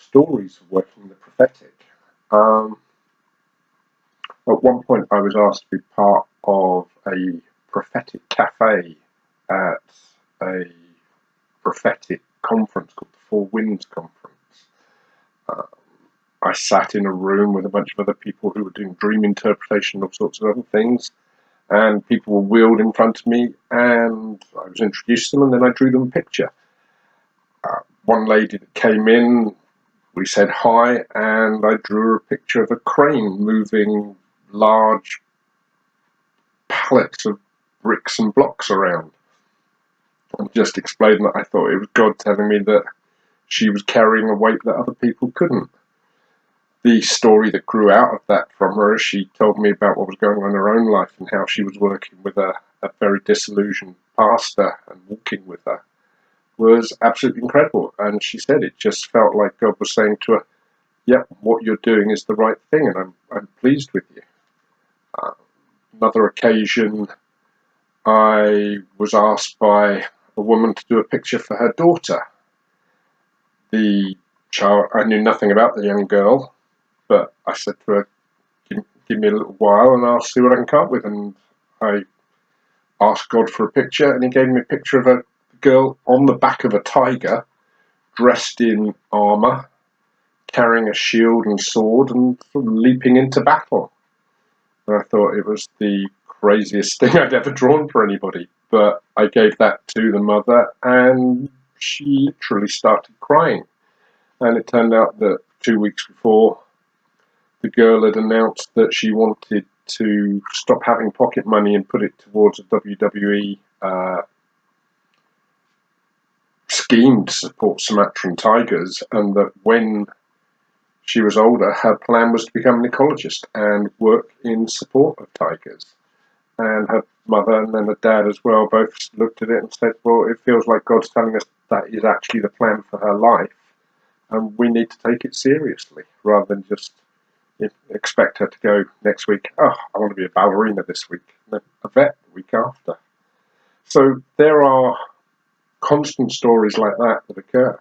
stories of working the prophetic. Um, at one point, I was asked to be part of a prophetic cafe at a prophetic conference called the Four Winds Conference. I sat in a room with a bunch of other people who were doing dream interpretation and all sorts of other things, and people were wheeled in front of me, and I was introduced to them, and then I drew them a picture. One lady that came in, we said hi, and I drew her a picture of a crane moving large pallets of bricks and blocks around. And just explained that I thought it was God telling me that she was carrying a weight that other people couldn't. The story that grew out of that from her, as she told me about what was going on in her own life and how she was working with a very disillusioned pastor and walking with her, was absolutely incredible. And she said it just felt like God was saying to her, "Yep, what you're doing is the right thing, and I'm pleased with you." Another occasion, I was asked by a woman to do a picture for her daughter. The child, I knew nothing about the young girl, but I said to her, give me a little while and I'll see what I can come up with. And I asked God for a picture, and he gave me a picture of a girl on the back of a tiger, dressed in armour, carrying a shield and sword, and sort of leaping into battle. And I thought it was the craziest thing I'd ever drawn for anybody. But I gave that to the mother, and she literally started crying. And it turned out that 2 weeks before, the girl had announced that she wanted to stop having pocket money and put it towards a WWE scheme to support Sumatran tigers, and that when she was older, her plan was to become an ecologist and work in support of tigers. And her mother and then her dad as well both looked at it and said, well, it feels like God's telling us that is actually the plan for her life, and we need to take it seriously rather than just expect her to go next week, oh, I want to be a ballerina this week, and then a vet the week after. So there are constant stories like that occur.